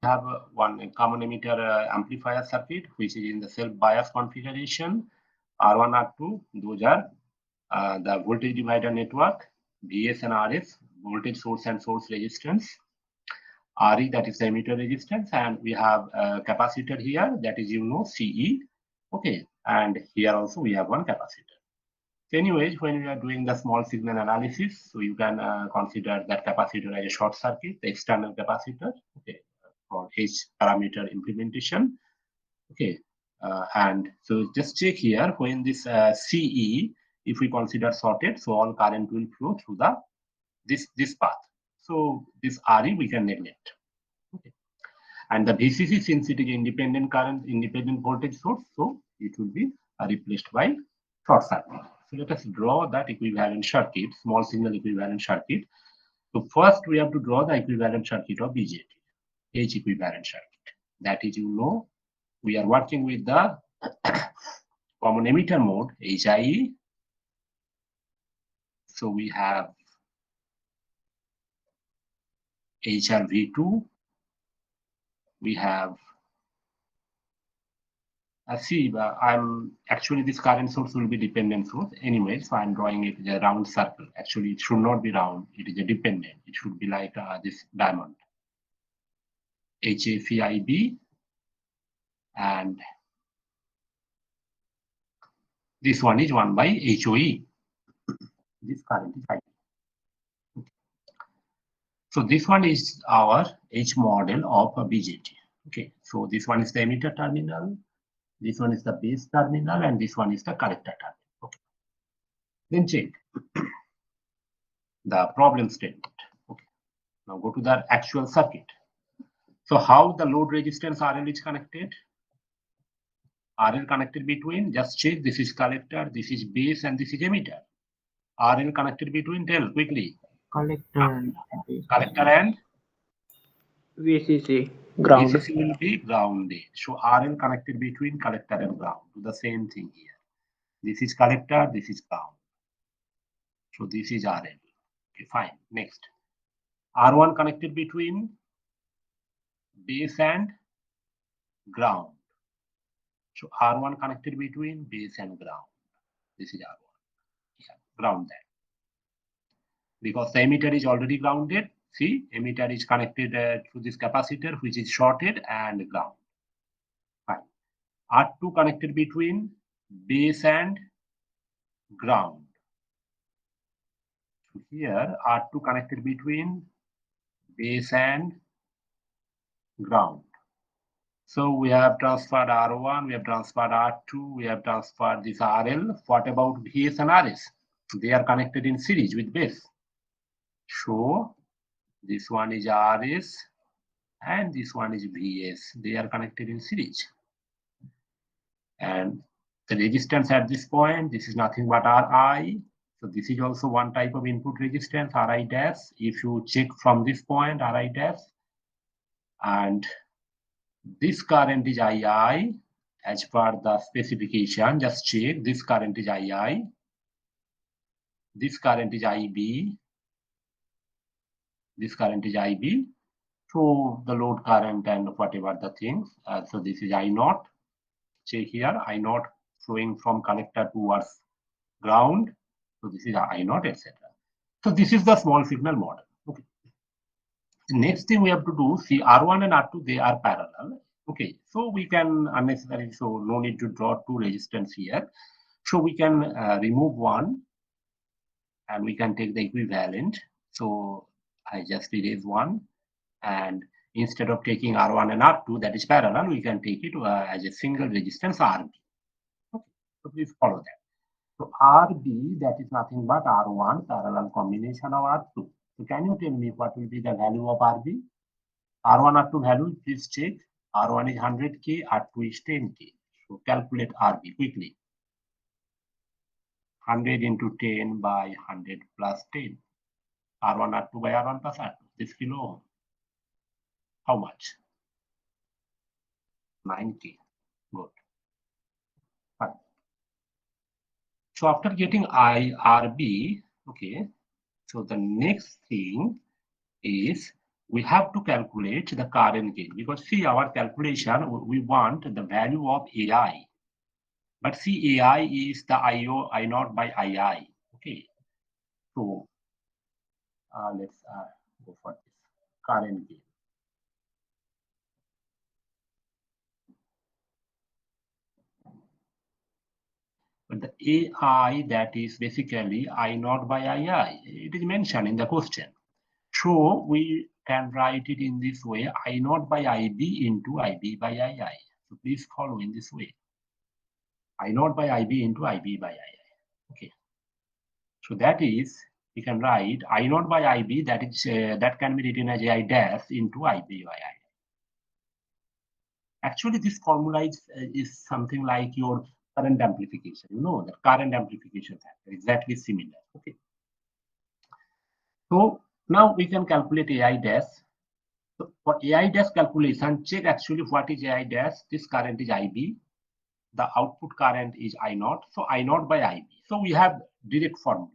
have one common emitter amplifier circuit, which is in the self-bias configuration. R1, R2, those are the voltage divider network, VS and RS, voltage source and source resistance. RE, that is the emitter resistance, and we have a capacitor here, that is CE. Okay, and here also we have one capacitor. So anyways, when we are doing the small signal analysis, so you can consider that capacitor as a short circuit, the external capacitor, okay, for each parameter implementation. Okay, and so just check here when this CE, if we consider shorted, so all current will flow through the this path. So this RE we can neglect. Okay, and the VCC, since it is independent current, independent voltage source, so it will be replaced by short circuit. So let us draw that equivalent circuit, small signal equivalent circuit. So first we have to draw the equivalent circuit of BJT, H equivalent circuit. That is, we are working with the common emitter mode, HIE. So we have HRV2, we have see, I'm actually this current source will be dependent source anyway, so I'm drawing it as a round circle. Actually, it should not be round, it is a dependent. It should be like this diamond. HFEIB, and this one is 1 by HOE. This current is I. So this one is our H model of a BJT. Okay, so this one is the emitter terminal, this one is the base terminal, and this one is the collector terminal. Okay. Then check the problem statement. Okay. Now go to the actual circuit. So how the load resistance RL is connected? RL connected between, just check, this is collector, this is base, and this is emitter. RL connected between, tell quickly. Collector and base. Collector and VCC, ground. VCC will be grounded. So RL connected between collector and ground. Do the same thing here. This is collector, this is ground. So this is RL. Okay, fine. Next. R1 connected between base and ground. So R1 connected between base and ground. This is R1. Yeah, ground that. Because the emitter is already grounded. See, emitter is connected to this capacitor, which is shorted and ground. Fine. R2 connected between base and ground. So here R2 connected between base and ground. So we have transferred R1, we have transferred R2, we have transferred this RL. What about VS and RS? They are connected in series with base. So this one is RS and this one is VS. They are connected in series. And the resistance at this point, this is nothing but Ri. So this is also one type of input resistance, Ri dash. If you check from this point, Ri dash, and this current is II as per the specification. Just check, this current is II, this current is IB, this current is IB. So the load current and whatever the things. So this is I naught. Check here, I naught flowing from collector towards ground. So this is I naught, etc. So this is the small signal model. Okay. The next thing we have to do, see, R1 and R2, they are parallel. Okay, so we can unnecessarily, so no need to draw two resistance here. So we can remove one and we can take the equivalent. So I just erase one, and instead of taking R1 and R2 that is parallel, we can take it as a single resistance RB. Okay, so please follow that. So RB, that is nothing but R1 parallel combination of R2. So can you tell me what will be the value of RB? R1, R2 value, please check. R1 is 100K, R2 is 10K. So calculate RB quickly. 100 into 10 by 100 plus 10. R1, R2 by R1 plus R2. This kilo ohm. How much? 9K. Good. Fine. So after getting IRB, okay, so the next thing is we have to calculate the current gain, because see, our calculation, we want the value of AI. But see, AI is the I naught by II. Okay. So let's go for this current gain. But the AI, that is basically I naught by II. It is mentioned in the question. So we can write it in this way, I naught by IB into IB by II. So please follow in this way. I naught by IB into IB by II. Okay. So that is, we can write I naught by IB, that is that can be written as I dash into IB by II. Actually, this formula is something like your current amplification. You know, the current amplification factor, exactly similar. Okay. So now we can calculate AI dash. So for AI dash calculation, check actually what is AI dash. This current is IB. The output current is I naught. So I naught by IB. So we have direct formula.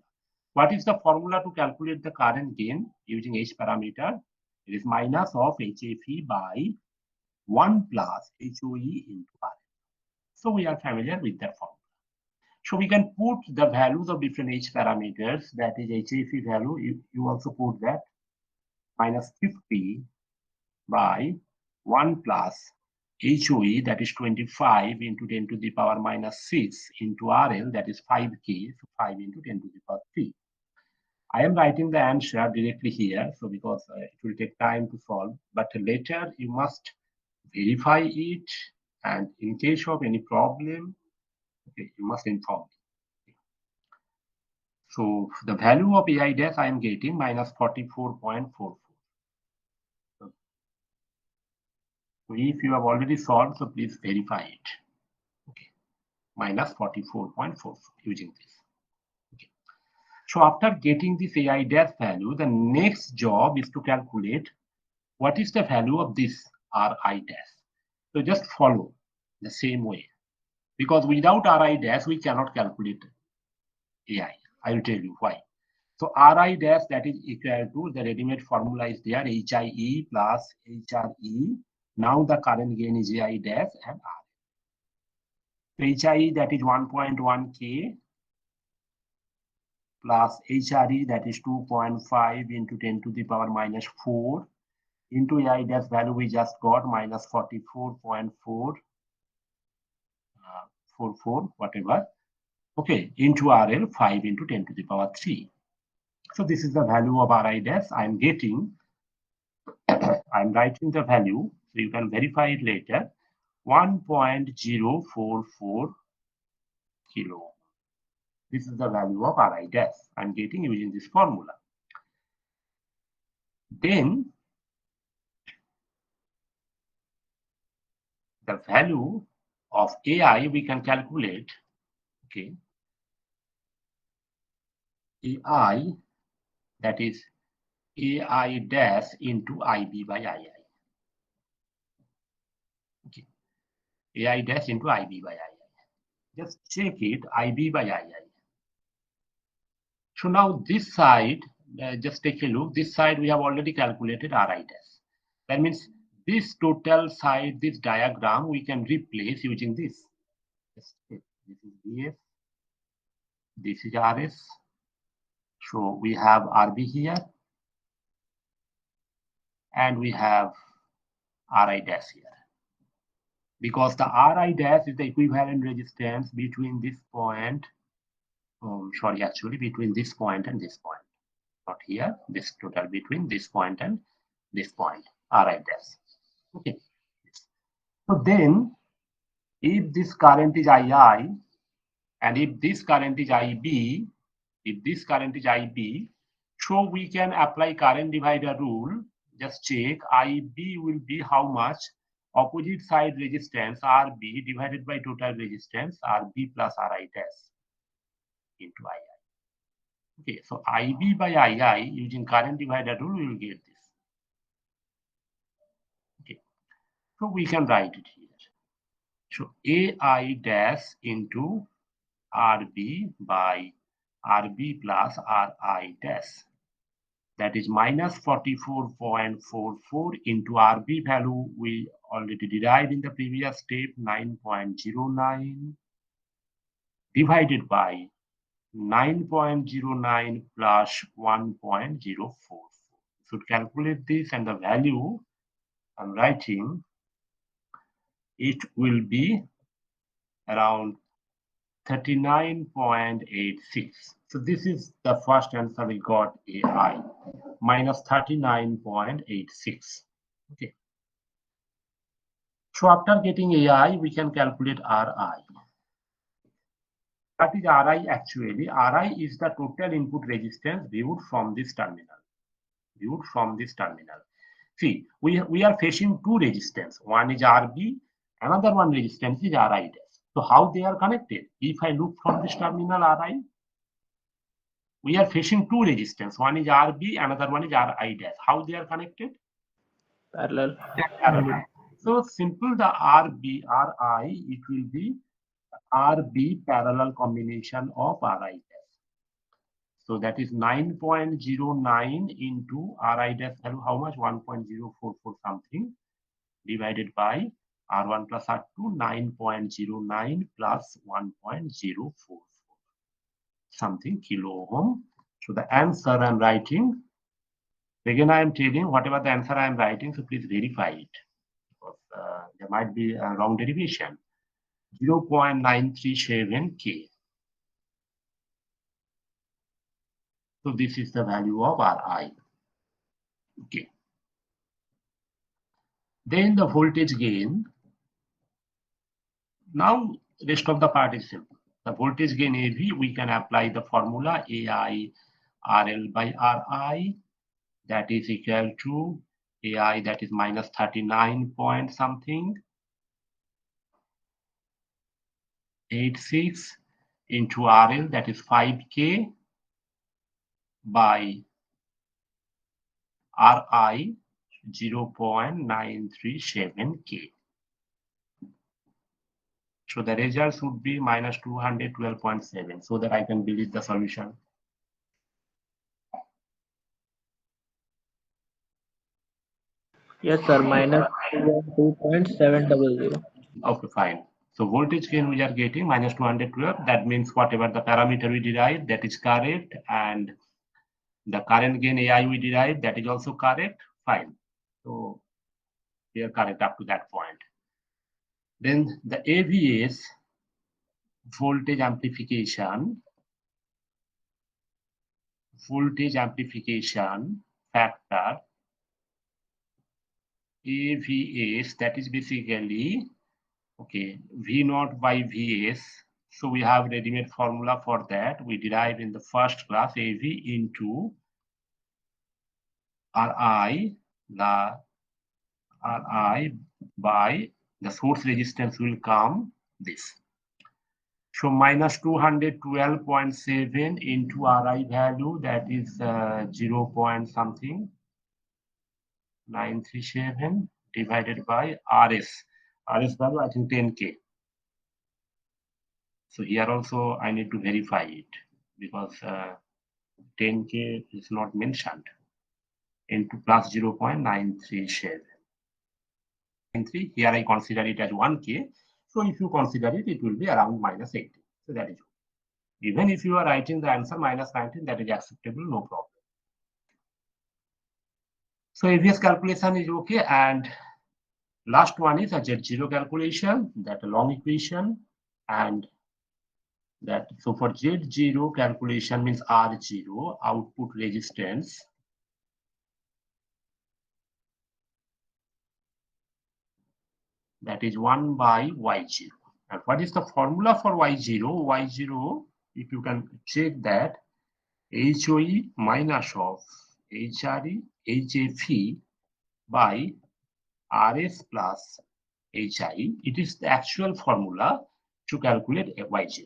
What is the formula to calculate the current gain using H parameter? It is minus of HFE by 1 plus HOE into R. So we are familiar with that formula. So we can put the values of different H parameters, that is HFE value, you also put that minus 50 by 1 plus HOE, that is 25 into 10 to the power minus 6 into RL, that is 5K, so 5 into 10 to the power 3. I am writing the answer directly here, so because it will take time to solve, but later you must verify it, and in case of any problem, okay, you must inform me. So the value of AI dash I am getting minus 44.44. So if you have already solved, so please verify it. Okay, minus 44.44 using this. Okay. So after getting this AI dash value, the next job is to calculate what is the value of this Ri dash. So just follow the same way, because without Ri dash we cannot calculate AI. I will tell you why. So Ri dash, that is equal to, the ready-made formula is there, HIE plus HRE. Now the current gain is AI dash and R. So HIE, that is 1.1 K plus HRE, that is 2.5 into 10 to the power minus 4 into AI dash value we just got minus 44.4 44 whatever. Okay, into RL 5 into 10 to the power 3. So this is the value of Ri dash I am getting. I'm writing the value, so you can verify it later. 1.044 kilo. This is the value of Ri dash I'm getting using this formula. Then the value of AI we can calculate. Okay, AI, that is AI dash into IB by II. Okay, AI dash into IB by II. Just check it, IB by II. So now this side, just take a look. This side we have already calculated Ri dash. That means this total side, this diagram, we can replace using this. This is BS, this is RS. So we have RB here, and we have Ri dash here. Because the Ri dash is the equivalent resistance between this point, actually between this point and this point. Not here, this total between this point and this point, Ri dash. Okay. So then, if this current is II, and if this current is IB, so we can apply current divider rule. Just check, IB will be how much? Opposite side resistance RB divided by total resistance RB plus Ri dash into II. Okay, so IB by II using current divider rule, we will get this. Okay, so we can write it here. So AI dash into RB by RB plus Ri dash. that is minus 44.44 into RB value we already derived in the previous step, 9.09 divided by 9.09 plus 1.044. Should calculate this, and the value I'm writing, it will be around 39.86. So this is the first answer we got, AI, minus 39.86. Okay. So after getting AI, we can calculate RI. What is RI actually? RI is the total input resistance viewed from this terminal. See, we are facing two resistance. One is RB, another one resistance is RI dash. So how they are connected? If I look from this terminal RI, we are facing two resistance. One is RB, another one is RI dash. How they are connected? Parallel. So simple, the RB, RI, it will be RB parallel combination of RI dash. So that is 9.09 into RI dash value, how much? 1.044 something, divided by R1 plus R2, 9.09 plus 1.044 something kilo ohm. So the answer I'm writing, again I am telling whatever the answer I am writing, so please verify it, because there might be a wrong derivation. 0.937 K. So this is the value of Ri. Okay. Then the voltage gain. Now rest of the part is simple. The voltage gain AV, we can apply the formula AI RL by RI, that is equal to AI, that is minus 39 point something 86 into RL, that is 5K, by RI 0.937K. So the result should be minus 212.7, so that I can delete the solution. Yes, sir. Minus 212.700. Okay, fine. So voltage gain we are getting minus 212. That means whatever the parameter we derived, that is correct, and the current gain AI we derived, that is also correct. Fine. So we are correct up to that point. Then the AVS, voltage amplification factor, AVS, that is basically, okay, V naught by Vs. So we have ready-made formula for that. We derive in the first class, AV into Ri, the Ri by the source resistance will come this. So minus 212.7 into Ri value, that is 0 point something 937 divided by Rs. Rs value, I think 10K. So here also I need to verify it, because 10K is not mentioned, into plus 0.937. Here I consider it as 1K. So if you consider it, it will be around minus 80. So that is okay. Even if you are writing the answer minus 19, that is acceptable, no problem. So AVS calculation is okay, and last one is a Z0 calculation, that a long equation, and that, so for Z0 calculation means R0, output resistance, that is 1 by Y0. And what is the formula for Y0? Y0, if you can check that, HOE minus of HRE, HFE by RS plus HI. It is the actual formula to calculate Y0.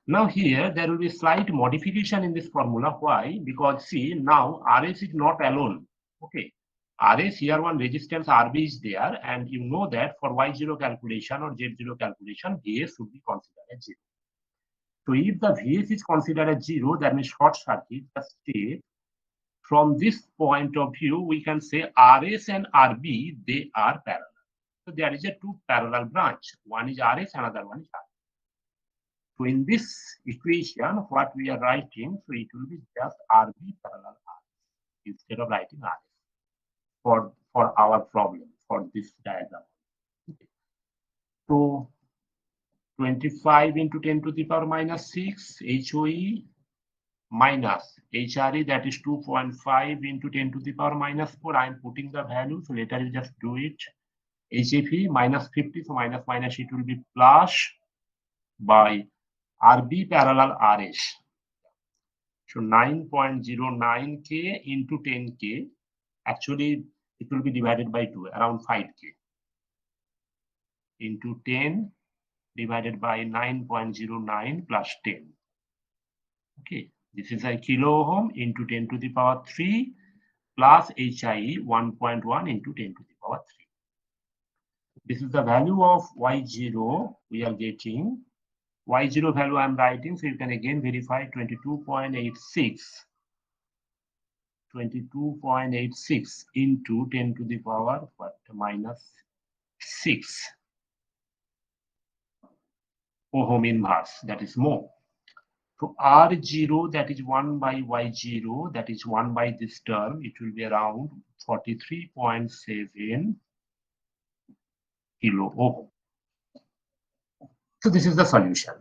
Now here there will be slight modification in this formula. Why? Because see, now RS is not alone. Okay. RS, here one resistance RB is there, and you know that for Y0 calculation or Z0 calculation, VS should be considered as 0. So if the VS is considered as 0, that means short circuit, the state from this point of view, we can say RS and RB, they are parallel. So there is a two parallel branch. One is RS, another one is RB. So in this equation, what we are writing, so it will be just RB parallel RS instead of writing RS for our problem, for this diagram. Okay. So 25 into 10 to the power minus 6 HOE minus HRE, that is 2.5 into 10 to the power minus 4. I am putting the value, so later you just do it. HFE minus 50, so minus minus it will be plus by RB parallel RS. So 9.09K into 10K, actually it will be divided by 2, around 5K, into 10 divided by 9.09 plus 10. Okay, this is a kilo ohm into 10 to the power 3 plus HIE 1.1 into 10 to the power 3. This is the value of Y0 we are getting. Y0 value I am writing, so you can again verify 22.86. 22.86 into 10 to the power minus 6 ohm inverse, that is more. So R0, that is 1 by Y0, that is 1 by this term, it will be around 43.7 kilo ohm. So this is the solution.